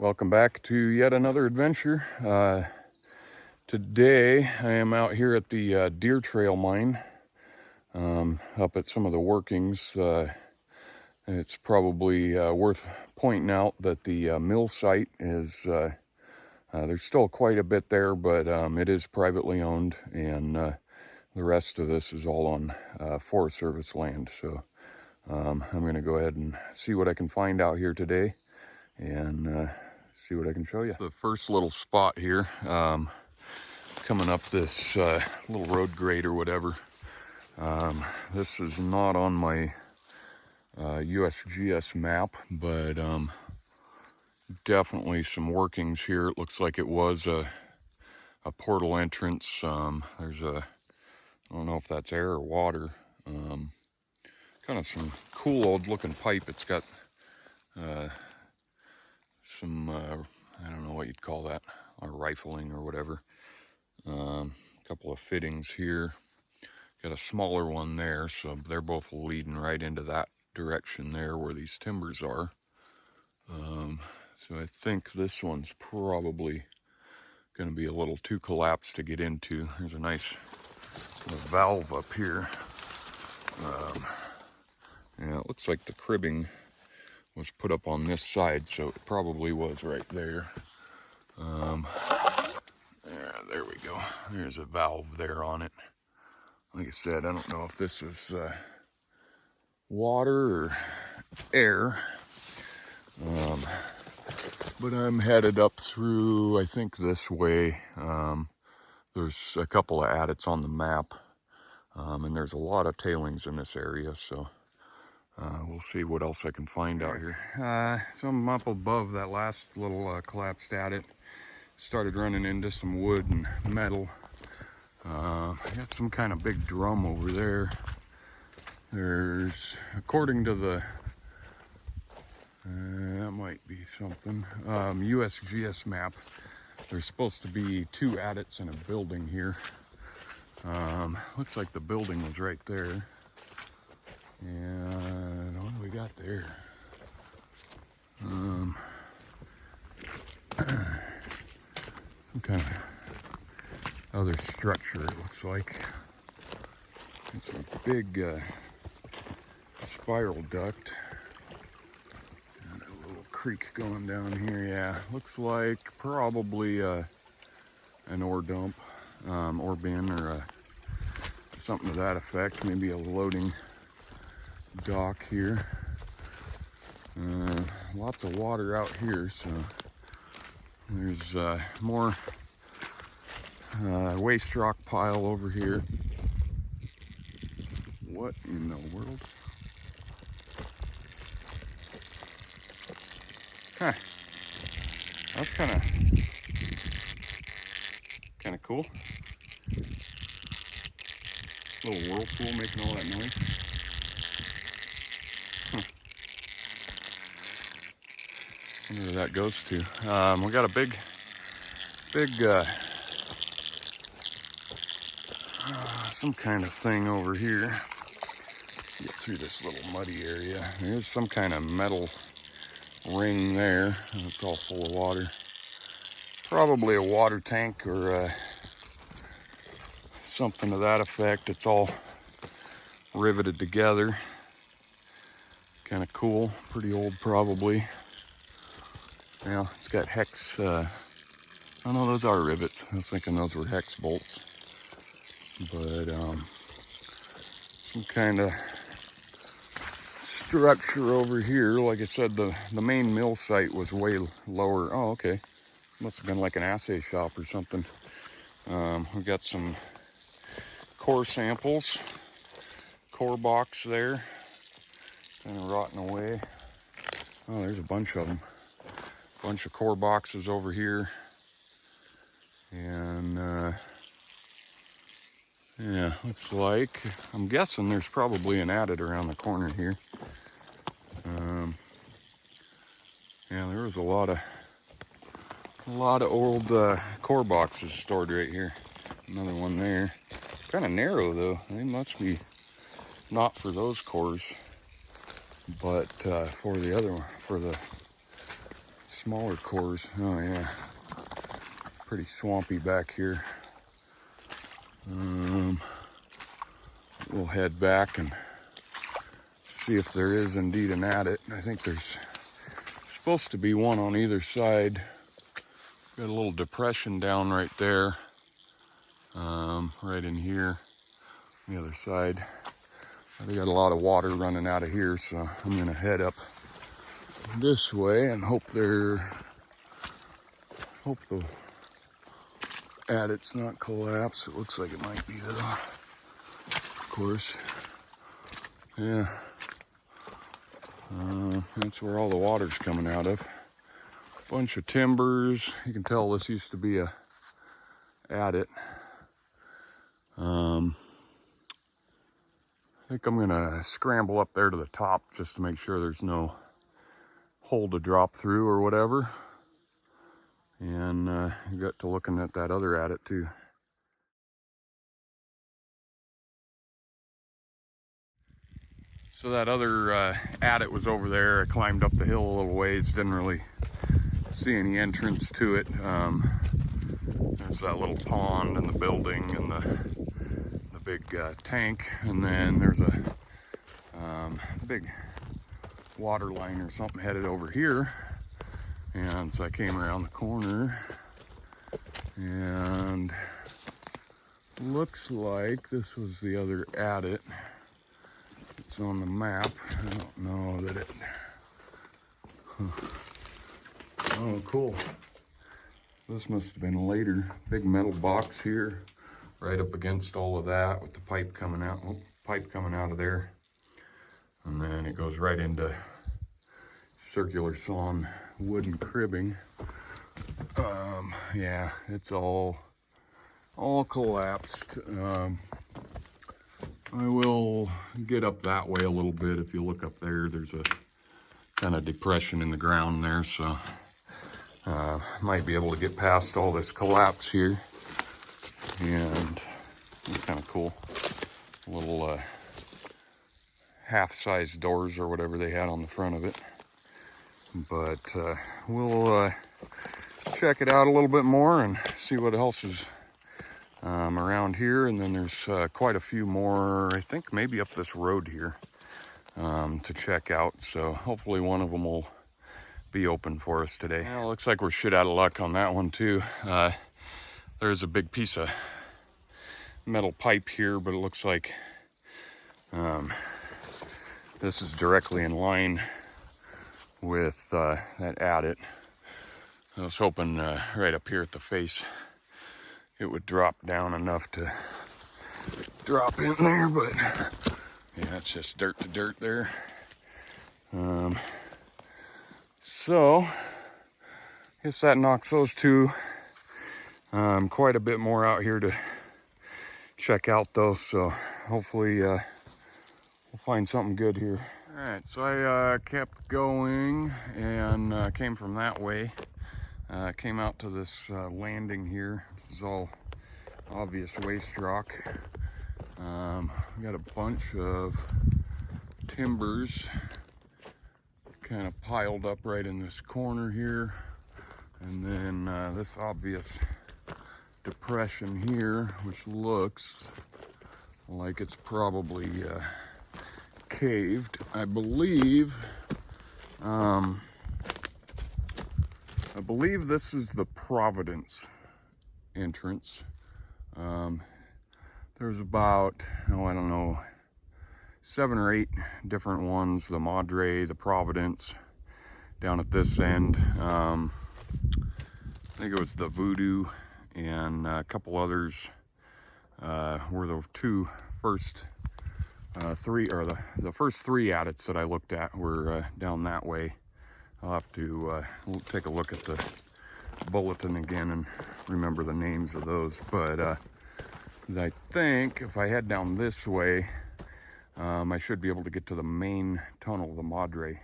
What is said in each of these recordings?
Welcome back to yet another adventure. Today I am out here at the Deer Trail mine, up at some of the workings. It's probably worth pointing out that the mill site is, there's still quite a bit there, but it is privately owned, and the rest of this is all on Forest Service land. So I'm going to go ahead and see what I can find out here today, and see what I can show you. It's the first little spot here, coming up this little road grade or whatever. This is not on my USGS map, but definitely some workings here. It looks like it was a portal entrance. There's I don't know if that's air or water. Kind of some cool old looking pipe. It's got some, I don't know what you'd call that, rifling or whatever. A couple of fittings here. Got a smaller one there, so they're both leading right into that direction there where these timbers are. So I think this one's probably going to be a little too collapsed to get into. There's a nice valve up here. Yeah, it looks like the cribbing was put up on this side, so it probably was right there. There we go. There's a valve there on it. Like I said, I don't know if this is water or air, but I'm headed up through, I think, this way. There's a couple of adits on the map, and there's a lot of tailings in this area, so we'll see what else I can find out here. So I'm up above that last little collapsed adit. Started running into some wood and metal. I got some kind of big drum over there. There's, according to the, that might be something, USGS map, there's supposed to be 2 adits in a building here. Looks like the building was right there. And what do we got there? Some kind of other structure, it looks like. It's a big spiral duct. And a little creek going down here. Yeah, looks like probably an ore dump, ore bin, or something to that effect. Maybe a loading dock here. Lots of water out here, so there's more waste rock pile over here. What in the world? Huh. That's kind of cool. Little whirlpool making all that noise. I wonder where that goes to. We got a big some kind of thing over here. Get through this little muddy area. There's some kind of metal ring there, and it's all full of water. Probably a water tank or something to that effect. It's all riveted together. Kind of cool. Pretty old, probably. Well, it's got hex. Oh no, those are rivets. I was thinking those were hex bolts. But some kind of structure over here. Like I said, the main mill site was way lower. Oh, okay. Must have been like an assay shop or something. We got some core samples. Core box there. Kind of rotting away. Oh, there's a bunch of them. Bunch of core boxes over here. And yeah, looks like, I'm guessing there's probably an adit around the corner here. Yeah, there was a lot of old core boxes stored right here. Another one there. Kind of narrow though. They must be not for those cores, but for the other one, for the smaller cores. Oh yeah, pretty swampy back here. We'll head back and see if there is indeed an adit. I think there's supposed to be one on either side. Got a little depression down right there, right in here, the other side. They got a lot of water running out of here, so I'm gonna head up this way and hope the adit's not collapsed. It looks like it might be though. Of course, yeah. That's where all the water's coming out of. Bunch of timbers. You can tell this used to be a adit. I think I'm gonna scramble up there to the top just to make sure there's no hole to drop through or whatever. And you got to looking at that other adit too. So that other adit was over there. I climbed up the hill a little ways, didn't really see any entrance to it. There's that little pond and the building and the big tank, and then there's a big water line or something headed over here. And so I came around the corner, and looks like this was the other adit. It's on the map. I don't know that it... Oh, cool. This must have been later. Big metal box here, right up against all of that with the pipe coming out. Oh, pipe coming out of there. And then it goes right into circular sawn wooden cribbing. Yeah, it's all collapsed. I will get up that way a little bit. If you look up there, there's a kind of depression in the ground there, so might be able to get past all this collapse here. And it's kind of cool. Little half-size doors or whatever they had on the front of it. But we'll check it out a little bit more and see what else is around here. And then there's quite a few more, I think maybe up this road here to check out. So hopefully one of them will be open for us today. Well, looks like we're shit out of luck on that one too. There's a big piece of metal pipe here, but it looks like this is directly in line with that adit. I was hoping right up here at the face it would drop down enough to drop in there, but yeah, it's just dirt to dirt there. So I guess that knocks those two. Quite a bit more out here to check out though, so hopefully we'll find something good here. All right, so I kept going and came from that way. Came out to this landing here. This is all obvious waste rock. We got a bunch of timbers kind of piled up right in this corner here. And then this obvious depression here, which looks like it's probably caved. I believe this is the Providence entrance. There's about, oh, I don't know, 7 or 8 different ones. The Madre, the Providence, down at this end. I think it was the Voodoo, and a couple others were the two first three, or the first 3 adits that I looked at were down that way. I'll have to take a look at the bulletin again and remember the names of those. But I think if I head down this way, I should be able to get to the main tunnel, the Madre.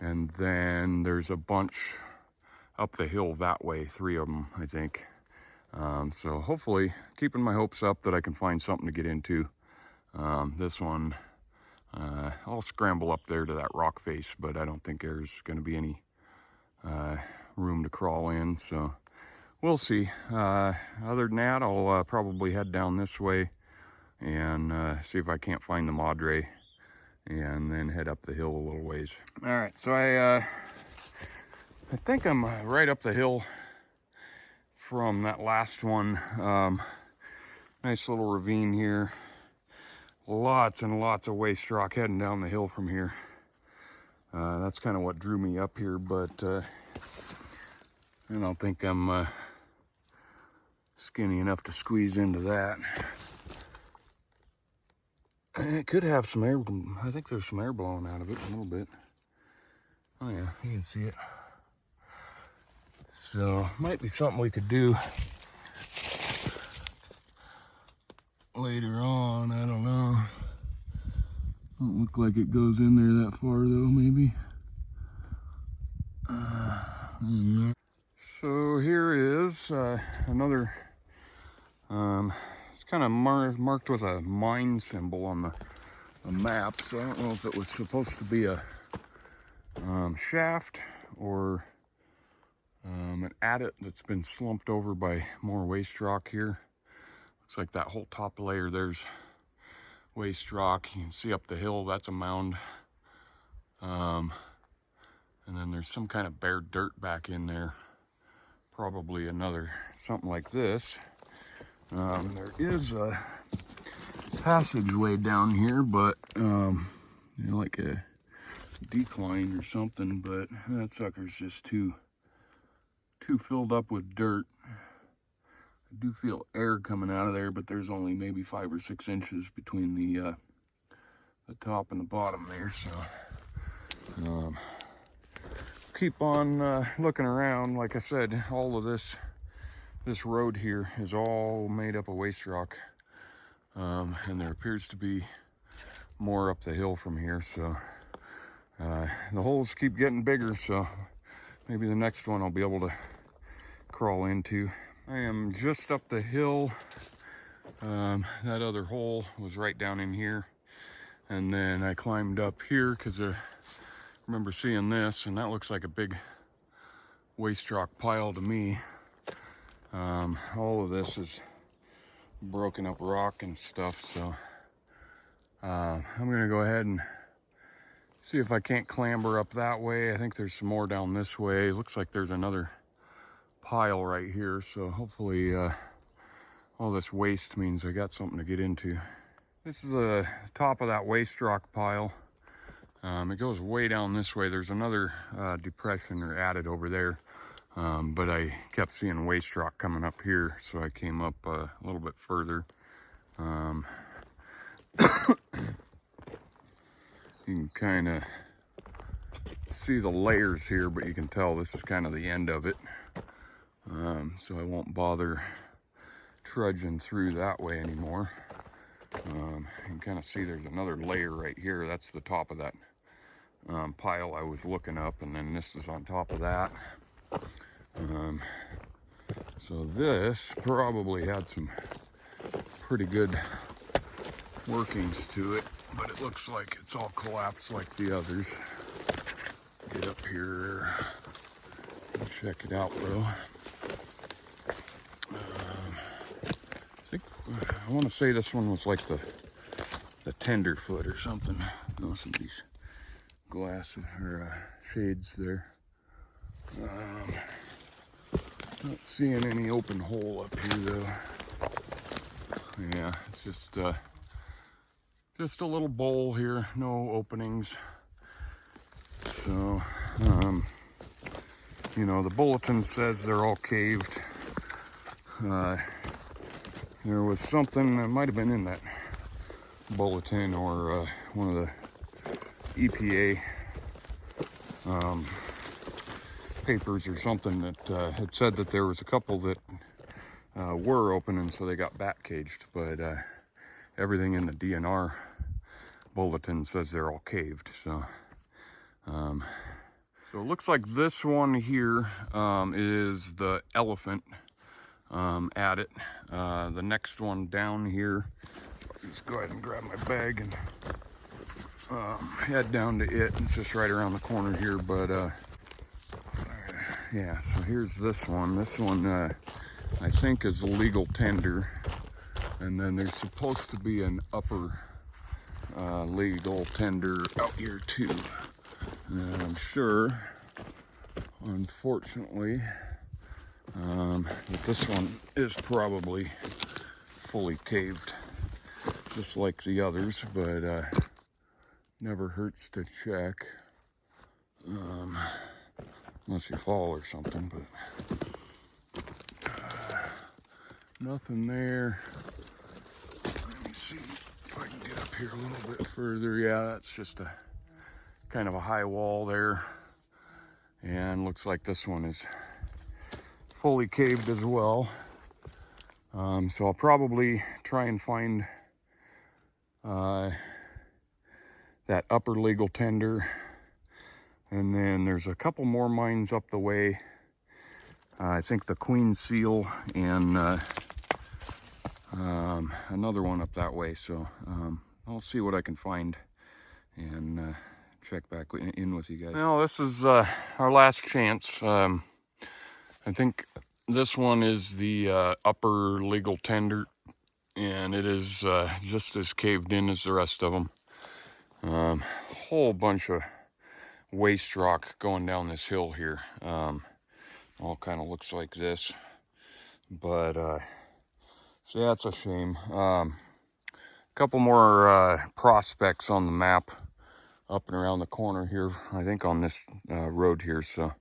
And then there's a bunch up the hill that way, 3 of them, I think. So hopefully, keeping my hopes up that I can find something to get into. This one I'll scramble up there to that rock face, but I don't think there's going to be any room to crawl in, so we'll see. Other than that, I'll probably head down this way and see if I can't find the madre, and then head up the hill a little ways. All right, so I think I'm right up the hill from that last one. Nice little ravine here. Lots and lots of waste rock heading down the hill from here. That's kind of what drew me up here, but I don't think I'm skinny enough to squeeze into that. It could have some air. I think there's some air blowing out of it a little bit. Oh yeah, you can see it. So might be something we could do later on. I don't know. Don't look like it goes in there that far though, maybe. So here is another, it's kind of marked with a mine symbol on the map, so I don't know if it was supposed to be a shaft or an adit that's been slumped over by more waste rock here. Looks like that whole top layer there's waste rock. You can see up the hill, that's a mound. And then there's some kind of bare dirt back in there. Probably another, something like this. There is a passageway down here, but you know, like a decline or something, but that sucker's just too filled up with dirt. I do feel air coming out of there, but there's only maybe 5 or 6 inches between the top and the bottom there, so keep on looking around. Like I said, all of this road here is all made up of waste rock, and there appears to be more up the hill from here, so the holes keep getting bigger, so maybe the next one I'll be able to crawl into. I am just up the hill. That other hole was right down in here, and then I climbed up here because I remember seeing this, and that looks like a big waste rock pile to me. All of this is broken up rock and stuff, so I'm gonna go ahead and see if I can't clamber up that way. I think there's some more down this way. Looks like there's another pile right here, so hopefully all this waste means I got something to get into. This is the top of that waste rock pile. It goes way down this way. There's another depression or adit over there, but I kept seeing waste rock coming up here, so I came up a little bit further. You can kind of see the layers here, but you can tell this is kind of the end of it. So I won't bother trudging through that way anymore. You can kind of see there's another layer right here. That's the top of that pile I was looking up, and then this is on top of that. So this probably had some pretty good workings to it, but it looks like it's all collapsed like the others. Get up here and check it out though. I want to say this one was like the tenderfoot or something. Oh, some of these glass or shades there. Not seeing any open hole up here though. Yeah, it's just a little bowl here, no openings. So, you know, the bulletin says they're all caved. There was something that might have been in that bulletin or one of the EPA papers or something that had said that there was a couple that were open, and so they got bat caged, but everything in the DNR bulletin says they're all caved. So so it looks like this one here is the elephant adit. The next one down here, I'll just go ahead and grab my bag and head down to it. It's just right around the corner here, but yeah, so here's this one. This one I think is a legal tender, and then there's supposed to be an upper legal tender out here too. And I'm sure, unfortunately, that this one is probably fully caved, just like the others, but never hurts to check, unless you fall or something, but nothing there. Let me see if I can get up here a little bit further. Yeah, that's just a kind of a high wall there, and looks like this one is fully caved as well. So I'll probably try and find that upper legal tender, and then there's a couple more mines up the way. I think the Queen Seal and another one up that way. So I'll see what I can find and check back in with you guys. Well, this is our last chance. I think this one is the upper legal tender, and it is just as caved in as the rest of them. Whole bunch of waste rock going down this hill here. All kind of looks like this, but so yeah, it's a shame. Couple more prospects on the map up and around the corner here, I think on this road here, so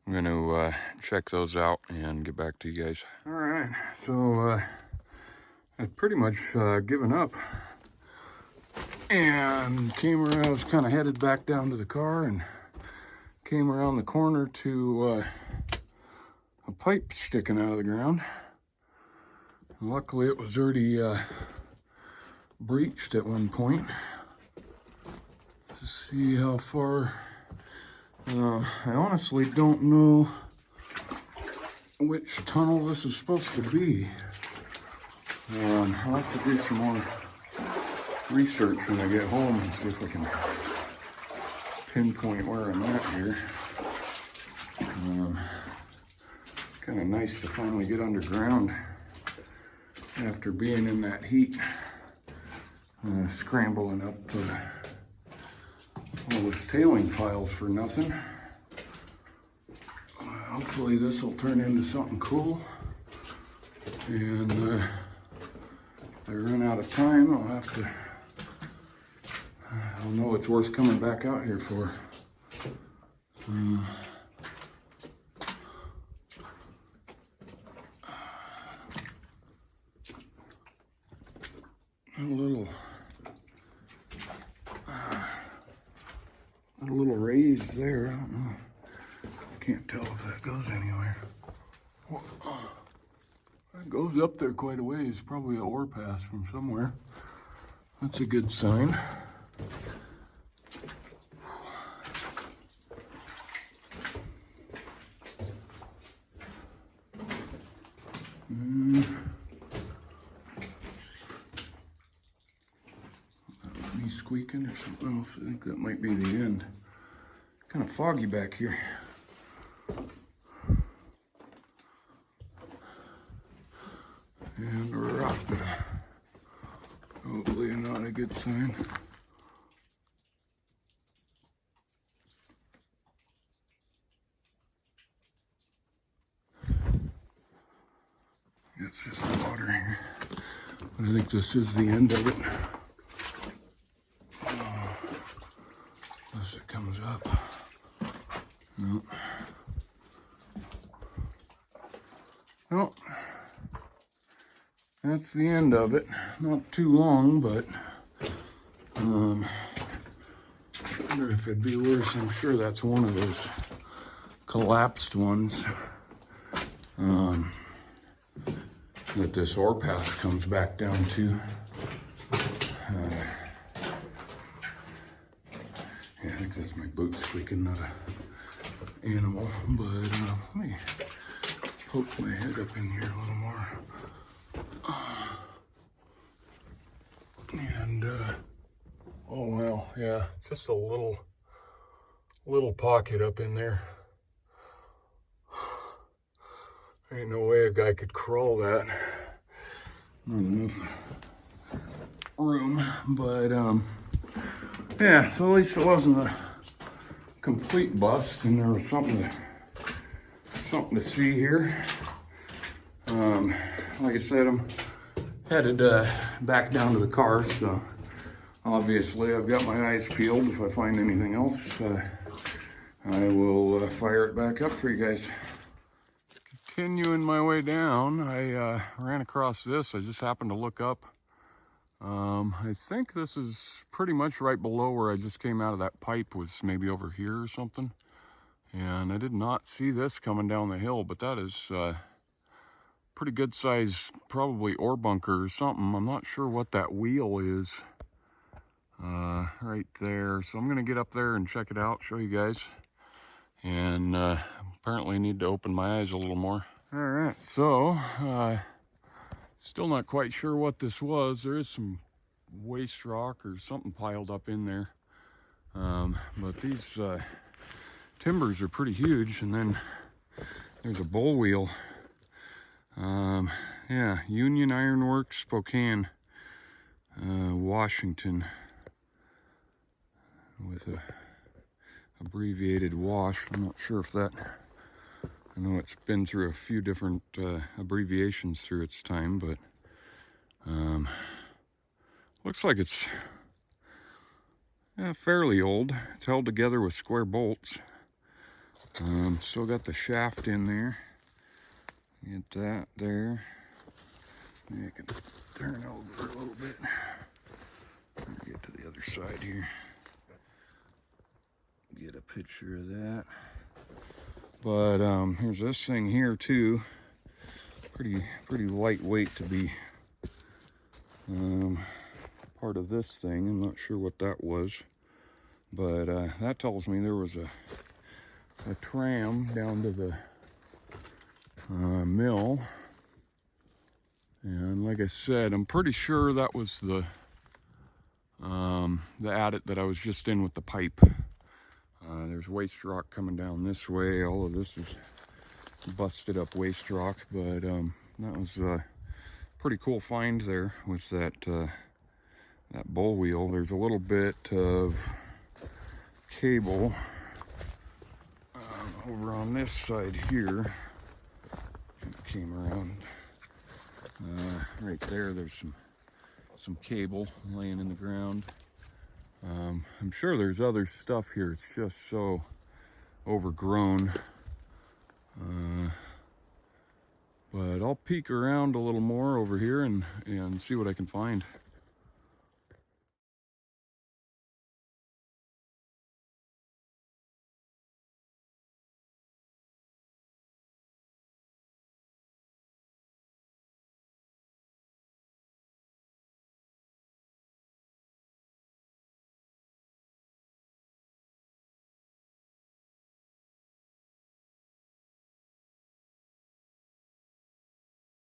I'm going to check those out and get back to you guys. All right, so I'd pretty much given up and came around. I was kind of headed back down to the car and came around the corner to a pipe sticking out of the ground. Luckily, it was already breached at one point. To see how far. I honestly don't know which tunnel this is supposed to be. I'll have to do some more research when I get home and see if I can pinpoint where I'm at here. Kind of nice to finally get underground after being in that heat, scrambling up all those tailing piles for nothing. Hopefully this will turn into something cool, and if I run out of time, I'll know it's worth coming back out here for. A little raised there. I don't know. I can't tell if that goes anywhere. Well, that goes up there quite a ways. Probably an ore pass from somewhere. That's a good sign. That was me squeaking or something else. I think that might be the end. Kind of foggy back here. And a rock. Probably not a good sign. It's just water here. But I think this is the end of it. Unless it comes up. Nope. Well, that's the end of it. Not too long, but I wonder if it'd be worse. I'm sure that's one of those collapsed ones that this ore pass comes back down to. Yeah, I think that's my boot squeaking, not an animal. But let me poke my head up in here a little more. And Oh well, yeah, just a little pocket up in there. Ain't no way a guy could crawl that. Not enough room, but yeah, so at least it wasn't a complete bust, and there was something to see here. Like I said, I'm headed back down to the car, so obviously I've got my eyes peeled. If I find anything else, I will fire it back up for you guys. Continuing my way down, I ran across this. I just happened to look up. I think this is pretty much right below where I just came out of that pipe, was maybe over here or something. And I did not see this coming down the hill, but that is pretty good size, probably ore bunker or something. I'm not sure what that wheel is right there. So I'm gonna get up there and check it out, show you guys. And apparently need to open my eyes a little more. All right, so still not quite sure what this was. There is some waste rock or something piled up in there. But these timbers are pretty huge. And then there's a bull wheel. Yeah, Union Iron Works, Spokane, Washington, with a abbreviated WASH. I'm not sure if that, I know it's been through a few different abbreviations through its time, but looks like it's fairly old. It's held together with square bolts. Still got the shaft in there. Get that there. Maybe I can turn over a little bit. Get to the other side here. Get a picture of that. But here's this thing here too. Pretty lightweight to be part of this thing. I'm not sure what that was, but that tells me there was a tram down to the mill. And like I said, I'm pretty sure that was the adit that I was just in with the pipe. There's waste rock coming down this way. All of this is busted up waste rock, but that was a pretty cool find there with that that bull wheel. There's a little bit of cable over on this side here. It came around right there. There's some cable laying in the ground. I'm sure there's other stuff here. It's just so overgrown. But I'll peek around a little more over here and see what I can find.